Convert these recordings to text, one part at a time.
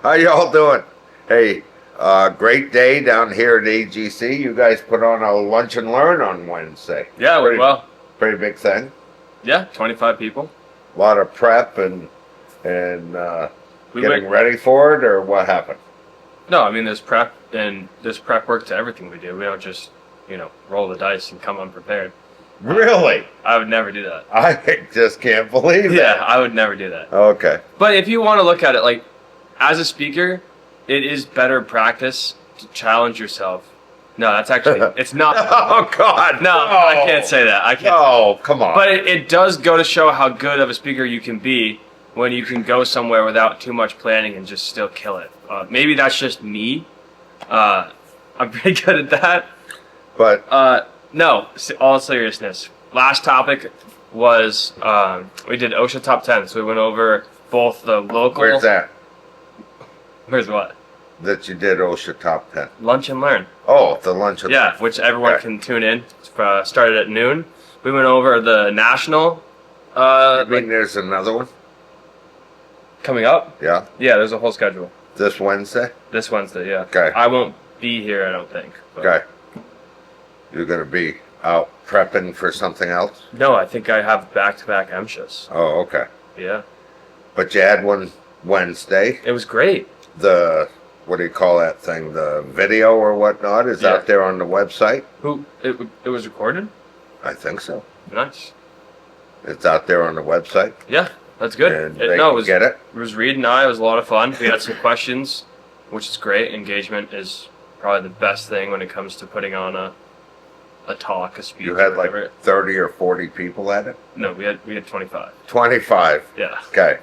How y'all doing? Hey, great day down here at AGC. You guys put on a lunch and learn on Wednesday. Yeah, well, pretty big thing. Yeah, 25 people. A lot of prep and getting ready for it, or what happened? No, I mean there's prep work to everything we do. We don't just roll the dice and come unprepared. Really? I would never do that. I just can't believe that. Yeah, I would never do that. Okay. But if you want to look at it like as a speaker, it is better practice to challenge yourself. No, that's actually, it's not. Oh, God. No, I can't say that. I can't. Oh, come on. But it does go to show how good of a speaker you can be when you can go somewhere without too much planning and just still kill it. Maybe that's just me. I'm pretty good at that. But no, all seriousness. Last topic was we did OSHA top 10. So we went over both the local. Where's that? Where's what? That you did OSHA top 10. Lunch and learn. Oh, the lunch and learn. Yeah, which everyone can tune in. Started at noon. We went over the national. You mean there's another one? Coming up? Yeah. Yeah, there's a whole schedule. This Wednesday? This Wednesday, yeah. Okay. I won't be here, I don't think. But. Okay. You're going to be out prepping for something else? No, I think I have back-to-back MSHAs. Oh, okay. Yeah. But you had one Wednesday. It was great. What do you call that thing? The video or whatnot is out there on the website? It was recorded? I think so. Nice. It's out there on the website? Yeah, that's good. And they can get it? It was Reed and I. It was a lot of fun. We had some questions, which is great. Engagement is probably the best thing when it comes to putting on a talk, a speech. You had like 30 or 40 people at it? No, we had 25. 25? Yeah. Okay.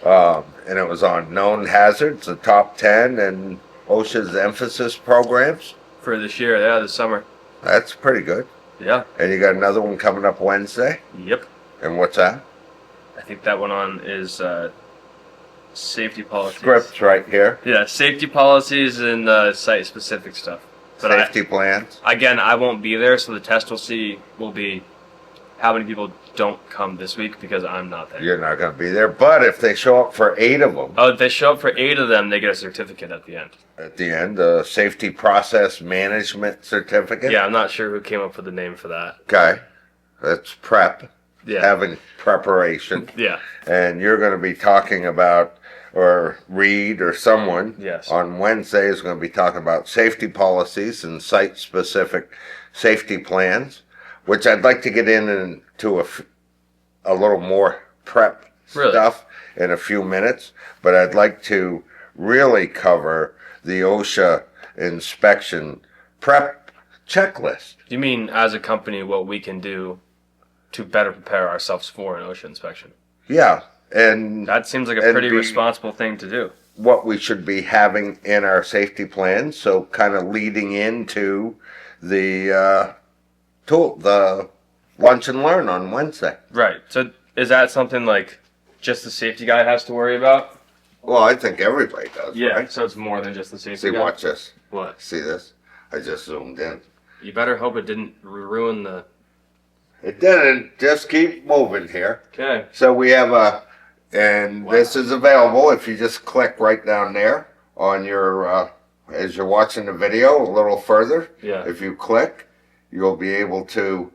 And it was on known hazards, the top 10, and OSHA's emphasis programs? For this year, yeah, this summer. That's pretty good. Yeah. And you got another one coming up Wednesday? Yep. And what's that? I think that one on is safety policies. Scripts right here. Yeah, safety policies and site-specific stuff. But safety plans. Again, I won't be there, so the test will be how many people don't come this week because I'm not there. You're not going to be there, but if they show up for 8 of them. Oh, if they show up for 8 of them, they get a certificate at the end. At the end, a safety process management certificate? Yeah, I'm not sure who came up with the name for that. Okay. That's prep. Yeah. Having preparation. Yeah. And you're going to be talking about, or Reed or someone on Wednesday is going to be talking about safety policies and site-specific safety plans, which I'd like to get into a little more prep stuff in a few minutes, but I'd like to really cover the OSHA inspection prep checklist. You mean as a company what we can do to better prepare ourselves for an OSHA inspection? Yeah. And that seems like a pretty responsible thing to do. What we should be having in our safety plans, so kind of leading into the lunch and learn on Wednesday. Right. So is that something like just the safety guy has to worry about? Well, I think everybody does. Yeah. Right? So it's more than just the safety guy. See, watch this. What? See this? I just zoomed in. You better hope it didn't ruin the. It didn't. Just keep moving here. Okay. So we have this is available if you just click right down there on your, as you're watching the video a little further. Yeah. If you click, you'll be able to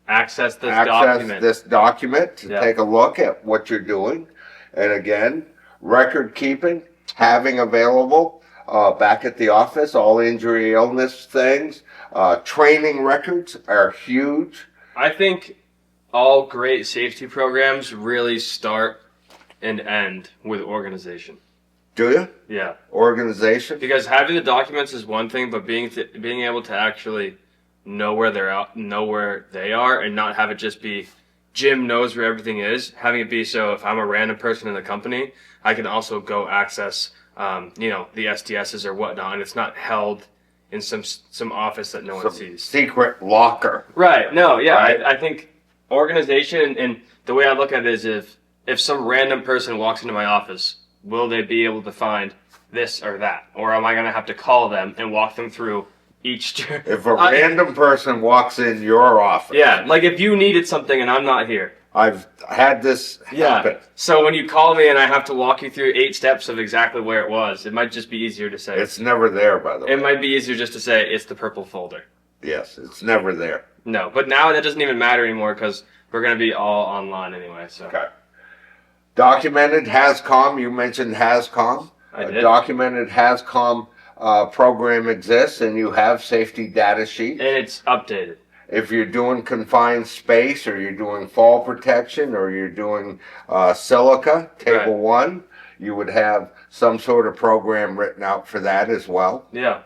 access this document to take a look at what you're doing. And again, record keeping, having available back at the office, all injury, illness things. Training records are huge. I think all great safety programs really start and end with organization. Do you? Yeah. Organization? Because having the documents is one thing, but being able to actually know where they are, and not have it just be Jim knows where everything is. Having it be so if I'm a random person in the company, I can also go access the SDSs or whatnot, and it's not held in some office that no one sees. Secret locker. Right. No, yeah. Right. I think organization, and the way I look at it is if some random person walks into my office, will they be able to find this or that? Or am I going to have to call them and walk them through each... If a random person walks in your office... Yeah, like if you needed something and I'm not here. I've had this happen. Yeah. So when you call me and I have to walk you through 8 steps of exactly where it was, it might just be easier to say. It's never there, by the way. It might be easier just to say it's the purple folder. Yes, it's never there. No, but now that doesn't even matter anymore because we're going to be all online anyway. So. Okay. Documented HAZCOM. You mentioned HAZCOM. I did. A documented HAZCOM program exists, and you have safety data sheets. And it's updated. If you're doing confined space, or you're doing fall protection, or you're doing silica, table 1, you would have some sort of program written out for that as well. Yeah.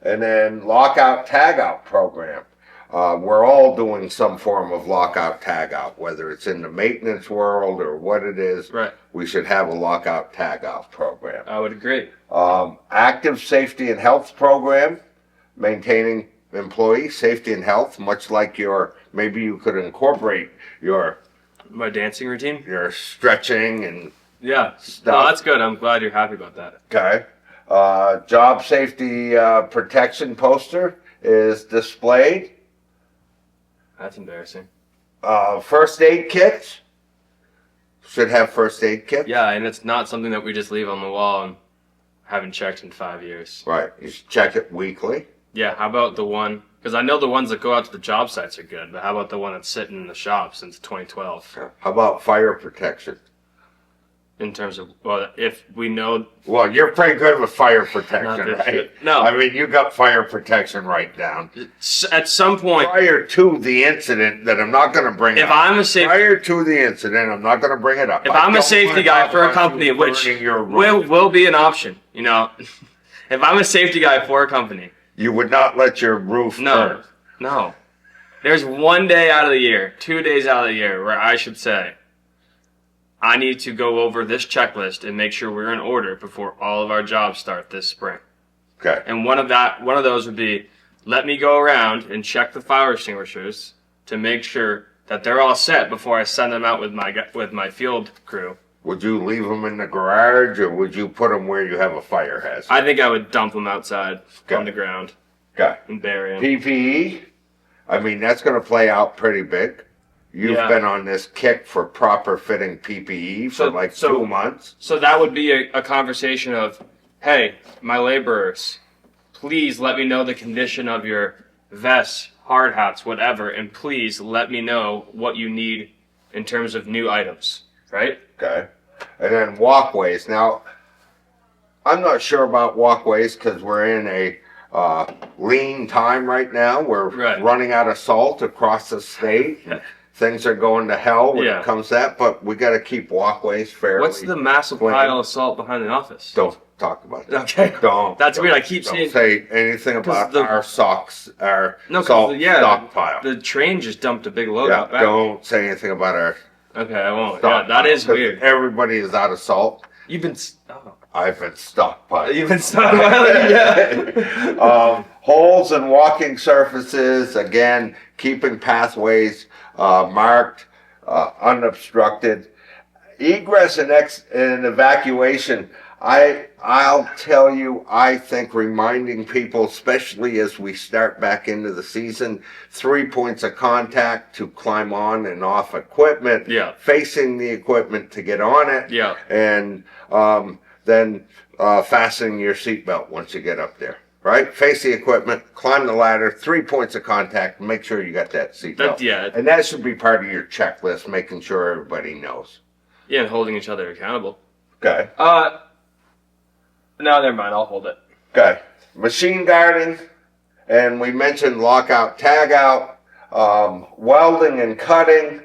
And then lockout tagout program. We're all doing some form of lockout tagout, whether it's in the maintenance world or what it is. Right. We should have a lockout tagout program. I would agree. Active safety and health program, maintaining employee safety and health, much like maybe you could incorporate my dancing routine, your stretching and stuff. No, that's good. I'm glad you're happy about that. Okay. Job safety protection poster is displayed. That's embarrassing. First aid kits. Should have first aid kits. Yeah, and it's not something that we just leave on the wall and haven't checked in 5 years. Right. You should check it weekly. Yeah, how about the one, because I know the ones that go out to the job sites are good, but how about the one that's sitting in the shop since 2012? How about fire protection? In terms of, well, if we know... Well, you're pretty good with fire protection, right? Shit. No. I mean, you got fire protection right down. At some point... Prior to the incident that I'm not going to bring if up. I'm a safety... Prior to the incident, I'm not going to bring it up. If I'm a safety guy for a company, which will be an option, you know. If I'm a safety guy for a company... You would not let your roof burn. No. There's 1 day out of the year, 2 days out of the year where I should say, I need to go over this checklist and make sure we're in order before all of our jobs start this spring. Okay. And one of those would be, let me go around and check the fire extinguishers to make sure that they're all set before I send them out with my field crew. Would you leave them in the garage, or would you put them where you have a fire hazard? I think I would dump them outside on the ground. Okay. And bury them. PPE, I mean, that's going to play out pretty big. You've been on this kick for proper fitting PPE for 2 months. So that would be a conversation of, hey, my laborers, please let me know the condition of your vests, hard hats, whatever, and please let me know what you need in terms of new items, right? Okay. And then walkways. Now, I'm not sure about walkways because we're in a lean time right now. We're running out of salt across the state. Things are going to hell when it comes to that, but we got to keep walkways fairly. What's the massive pile of salt behind the office? Don't talk about that. Okay. That's weird. I keep saying. Don't say anything about our socks, our salt stockpile. The train just dumped a big load out back. Don't say anything about our. Okay, I won't. Yeah, that is weird. Everybody is out of salt. You've been. I've been stockpiling. You've been stockpiling, yeah. Holes in walking surfaces. Again, keeping pathways marked, unobstructed. Egress and evacuation. I'll tell you, I think reminding people, especially as we start back into the season, 3 points of contact to climb on and off equipment, facing the equipment to get on it, and then fastening your seatbelt once you get up there. Right? Face the equipment, climb the ladder, 3 points of contact, make sure you got that seatbelt. And that should be part of your checklist, making sure everybody knows. Yeah, and holding each other accountable. Okay. No, never mind. I'll hold it. Okay. Machine guarding, and we mentioned lockout, tagout, welding and cutting.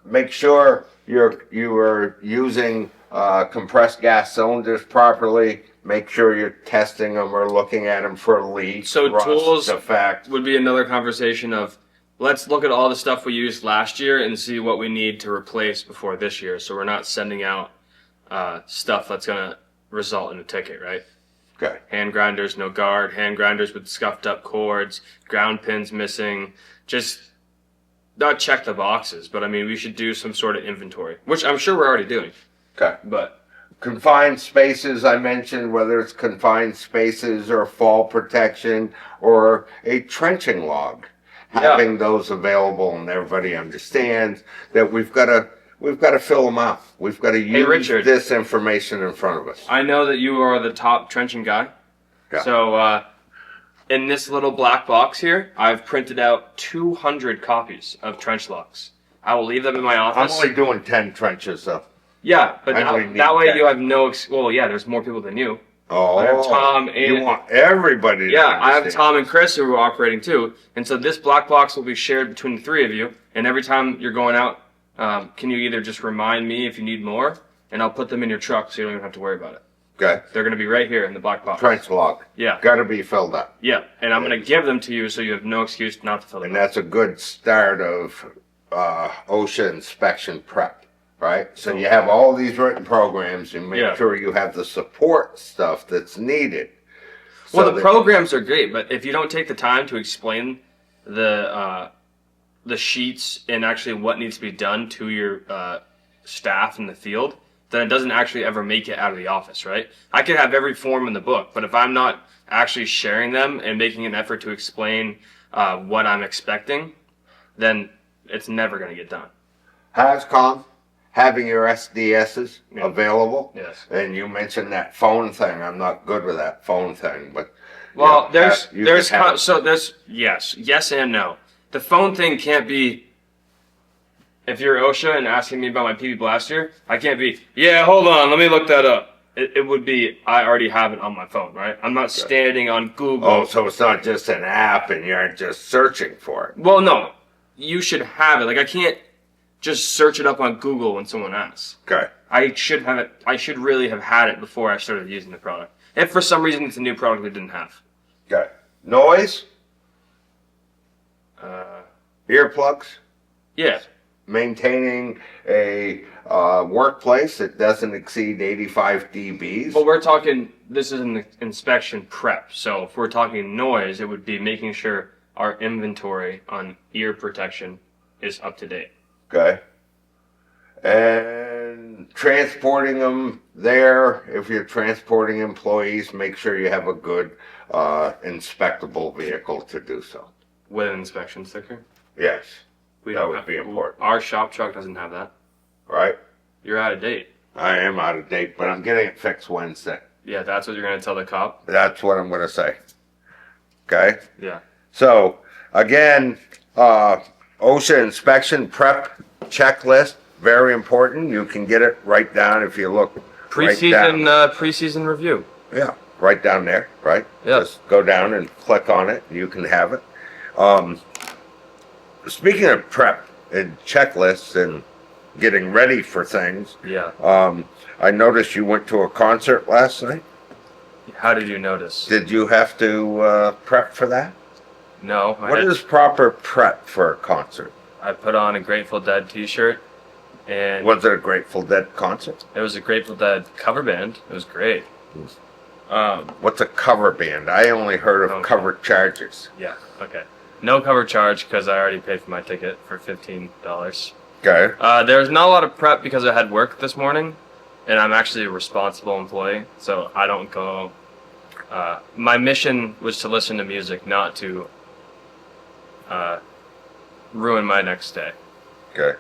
Make sure you are using compressed gas cylinders properly. Make sure you're testing them or looking at them for leaks. So rust, tools defect. Would be another conversation of, let's look at all the stuff we used last year and see what we need to replace before this year. So we're not sending out stuff that's going to result in a ticket, right? Okay. Hand grinders, no guard. Hand grinders with scuffed up cords. Ground pins missing. Just not check the boxes, but I mean, we should do some sort of inventory, which I'm sure we're already doing. Okay. But confined spaces, I mentioned, whether it's confined spaces or fall protection or a trenching log. having those available, and everybody understands that we've got to fill them out. We've got to use this information in front of us. I know that you are the top trenching guy. Yeah. So in this little black box here, I've printed out 200 copies of trench locks. I will leave them in my office. I'm only doing 10 trenches, though. Yeah, but that way 10. You have no... Well, yeah, there's more people than you. Oh, I have Tom and... You want everybody to understand. I have Tom and Chris who are operating, too. And so this black box will be shared between the three of you. And every time you're going out, can you either just remind me if you need more, and I'll put them in your truck so you don't even have to worry about it. Okay. They're going to be right here in the black box. Trench lock. Yeah. Got to be filled up. Yeah, and I'm going to give them to you so you have no excuse not to fill them up. And that's a good start of OSHA inspection prep, right? So you have all these written programs and make sure you have the support stuff that's needed. Well, the programs are great, but if you don't take the time to explain the sheets and actually what needs to be done to your staff in the field, then it doesn't actually ever make it out of the office, right? I could have every form in the book, but if I'm not actually sharing them and making an effort to explain what I'm expecting, then it's never going to get done. HASCOM, having your SDSs available. Yes. And you mentioned that phone thing. I'm not good with that phone thing, but... Well, yes and no. The phone thing can't be... If you're OSHA and asking me about my PB Blaster, I can't be, yeah, hold on, let me look that up. It would be, I already have it on my phone, right? I'm not standing on Google. Oh, so it's not just an app and you're just searching for it. Well, no. You should have it. Like, I can't just search it up on Google when someone asks. Okay. I should have it. I should really have had it before I started using the product. If for some reason it's a new product we didn't have. Okay. Noise? Earplugs? Yeah. Maintaining a workplace that doesn't exceed 85 dBs. Well, we're talking, this is an inspection prep. So if we're talking noise, it would be making sure our inventory on ear protection is up to date. Okay. And transporting them there, if you're transporting employees, make sure you have a good inspectable vehicle to do so. With an inspection sticker? Yes. That would be important. Our shop truck doesn't have that. Right. You're out of date. I am out of date, but I'm getting it fixed Wednesday. Yeah, that's what you're going to tell the cop? That's what I'm going to say. Okay? Yeah. So, again, OSHA inspection prep checklist, very important. You can get it right down if you look Preseason review. Yeah, right down there, right? Yeah. Just go down and click on it. You can have it. Speaking of prep and checklists and getting ready for things, I noticed you went to a concert last night. How did you notice? Did you have to prep for that? No. What is proper prep for a concert? I put on a Grateful Dead t-shirt. And was it a Grateful Dead concert? It was a Grateful Dead cover band. It was great. What's a cover band? I only heard of cover charges. Yeah, okay. No cover charge because I already paid for my ticket for $15. Okay. There's not a lot of prep because I had work this morning, and I'm actually a responsible employee, so I don't go... my mission was to listen to music, not to ruin my next day. Okay.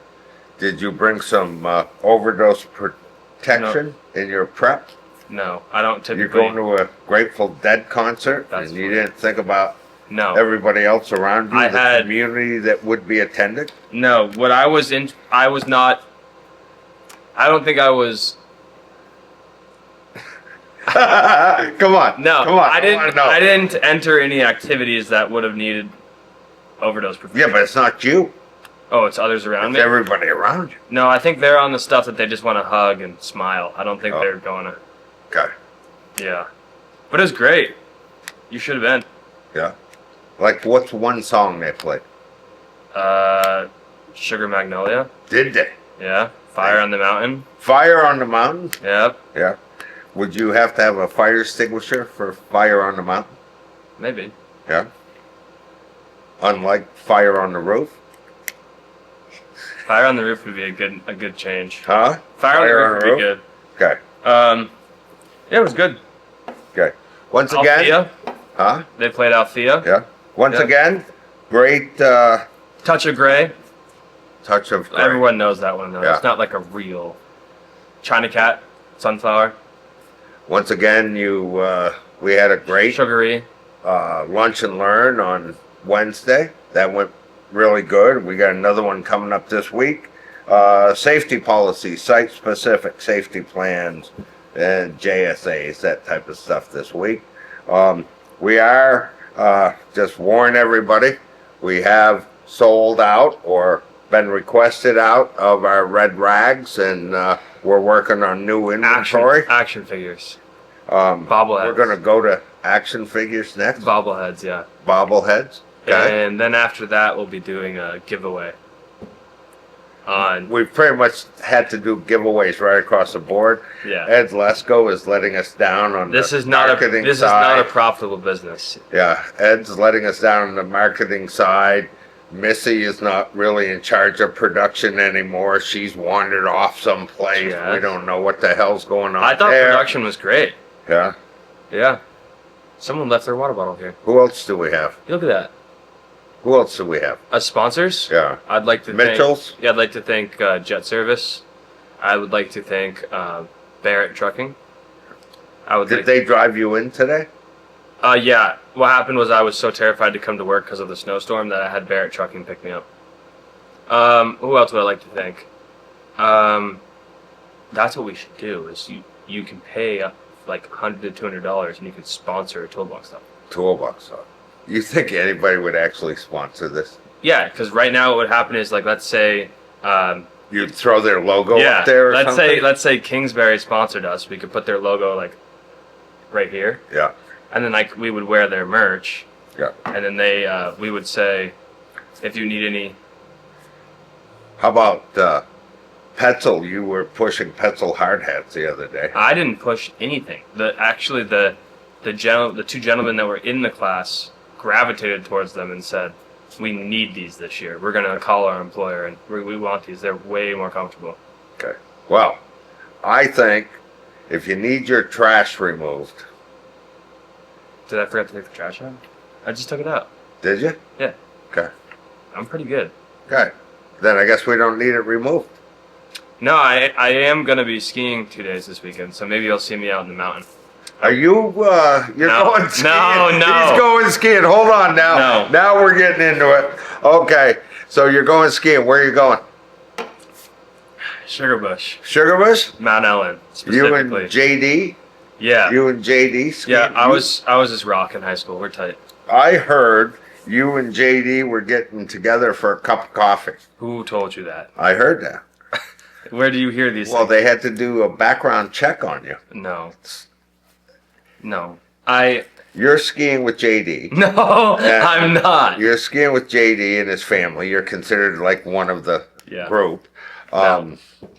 Did you bring some overdose protection in your prep? No, I don't typically... You're going to a Grateful Dead concert, and you didn't think about everybody else around you, the community that would be attending? No, what I was in... I was not... I don't think I was... Come on. No, come on. I didn't enter any activities that would have needed overdose protection. Yeah, but it's not you. Oh, it's others around me? It's everybody around you. No, I think they're on the stuff that they just want to hug and smile. I don't think they're going to... Okay. Yeah. But it was great. You should have been. Yeah. Like, what's one song they played? Sugar Magnolia. Did they? Yeah. Fire on the Mountain. Fire on the Mountain? Yep. Yeah. Would you have to have a fire extinguisher for Fire on the Mountain? Maybe. Yeah. Unlike Fire on the Roof? Fire on the Roof would be a good change. Huh? Fire on the Roof would be good. Okay. Yeah, it was good. Okay. Once again. Althea. Huh? They played Althea. Yeah. Once again, great Touch of Gray. Touch of Gray. Everyone knows that one, though. Yeah. It's not like a real China Cat, Sunflower. Once again, we had a great Sugary. lunch and learn on Wednesday. That went really good. We got another one coming up this week. Safety policies, site-specific safety plans, and JSAs, that type of stuff this week. We are, just warn everybody, we have sold out or been requested out of our red rags, and we're working on new inventory. Action figures. Bobbleheads. We're going to go to action figures next. Bobbleheads, yeah. Bobbleheads. Okay. And then after that, we'll be doing a giveaway. We've pretty much had to do giveaways right across the board. Yeah. Ed Lesko is letting us down on this the is not marketing This side. is not a profitable business. Yeah, Ed's letting us down on the marketing side. Missy is not really in charge of production anymore. She's wandered off someplace. Yeah. We don't know what the hell's going on. I thought there. production was great. Yeah. Yeah. Someone left their water bottle here. Who else do we have? Look at that. Who else do we have? Sponsors? Yeah. I'd like to Mitchell's? I'd like to thank Jet Service. I would like to thank Barrett Trucking. Did they drive you in today? Yeah. What happened was I was so terrified to come to work because of the snowstorm that I had Barrett Trucking pick me up. Who else would I like to thank? That's what we should do. Is you can pay like $100 to $200 and you can sponsor a toolbox stuff. Toolbox stuff. You think anybody would actually sponsor this? Yeah, because right now what would happen is, like, let's say you'd throw their logo up there. Or something? Let's say Kingsbury sponsored us. We could put their logo like right here. Yeah. And then like we would wear their merch. Yeah. And then we would say, if you need any. How about Petzl? You were pushing Petzl hard hats the other day. I didn't push anything. The two gentlemen that were in the class gravitated towards them and said, "We need these this year. We're gonna call our employer and we want these. They're way more comfortable." Okay. Well, I think if you need your trash removed. Did I forget to take the trash out? I just took it out. Did you? Yeah. Okay. I'm pretty good. Okay. Then I guess we don't need it removed. No, I am gonna be skiing 2 days this weekend, so maybe you'll see me out in the mountain. Are you, you're going skiing? No. He's going skiing. Hold on now. No. Now we're getting into it. Okay. So you're going skiing. Where are you going? Sugarbush. Sugarbush? Mount Ellen, You and specifically. JD? Yeah. You and JD skiing? Yeah, I was just rock in high school. We're tight. I heard you and JD were getting together for a cup of coffee. Who told you that? I heard that. Where do you hear these Well, things? they had to do a background check on you. No. You're skiing with JD. No, I'm not. You're skiing with JD and his family. You're considered like one of the group. No. I'm If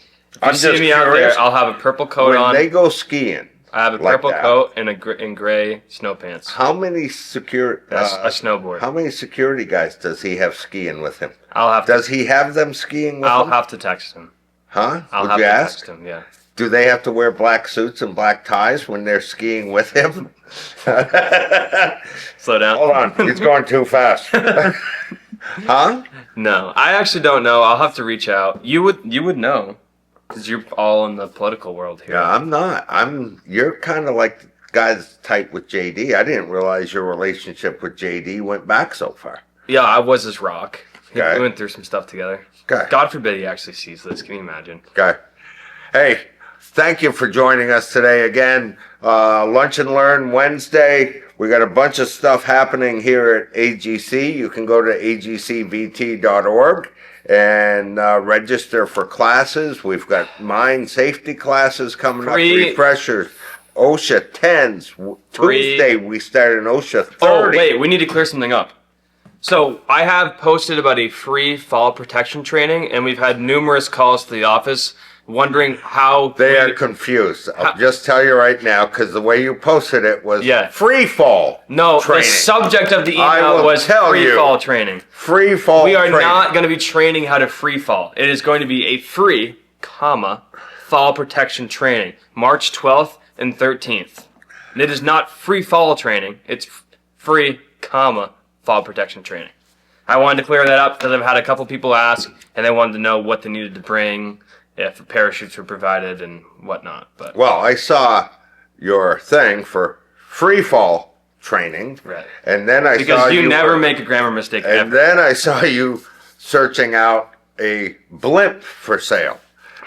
you see just me out curious, there, I'll have a purple coat when on. they go skiing, I have a like purple that, coat and and gray snow pants. how many security? A snowboard. How many security guys does he have skiing with him? Does he have them skiing with I'll him? have to text him. Huh? I'll Would have you to ask? text him. Yeah. Do they have to wear black suits and black ties when they're skiing with him? Slow down. Hold on, it's going too fast. Huh? No, I actually don't know. I'll have to reach out. You would know, because you're all in the political world here. Yeah, I'm not. You're kind of like the guy that's tight with JD. I didn't realize your relationship with JD went back so far. Yeah, I was his rock. Okay. We went through some stuff together. Okay. God forbid he actually sees this. Can you imagine? Okay. Hey, thank you for joining us today again. Lunch and Learn Wednesday. We got a bunch of stuff happening here at AGC. You can go to agcvt.org and register for classes. We've got mine safety classes coming up, refreshers, OSHA 10s. Tuesday we start an OSHA 30. Oh, wait, we need to clear something up. So I have posted about a free fall protection training, and we've had numerous calls to the office wondering how they are confused. I'll just tell you right now, because the way you posted it was free fall. No, training. The subject of the email was free fall training. Free fall. We are training. not going to be training how to free fall. It is going to be a free, fall protection training, March 12th and 13th. And it is not free fall training. It's free, fall protection training. I wanted to clear that up because I've had a couple people ask, and they wanted to know what they needed to bring, if parachutes were provided, and whatnot. But well, I saw your thing for free fall training, right, and then I because saw you never make a grammar mistake. And ever. then I saw you searching out a blimp for sale.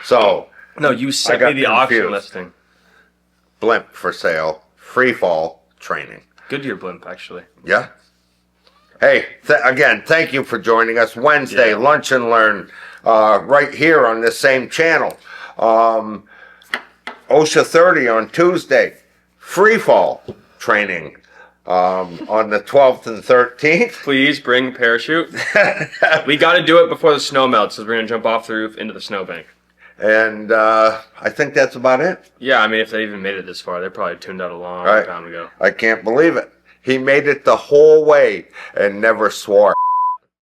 So no, you sent me the auction listing. Blimp for sale, free fall training. Goodyear blimp, actually. Yeah. Hey, again, thank you for joining us. Wednesday, Lunch and Learn, right here on this same channel. OSHA 30 on Tuesday. Free fall training on the 12th and 13th. Please bring a parachute. We got to do it before the snow melts, because we're going to jump off the roof into the snowbank. And I think that's about it. Yeah, I mean, if they even made it this far, they probably tuned out a long time ago. I can't believe it. He made it the whole way and never swore.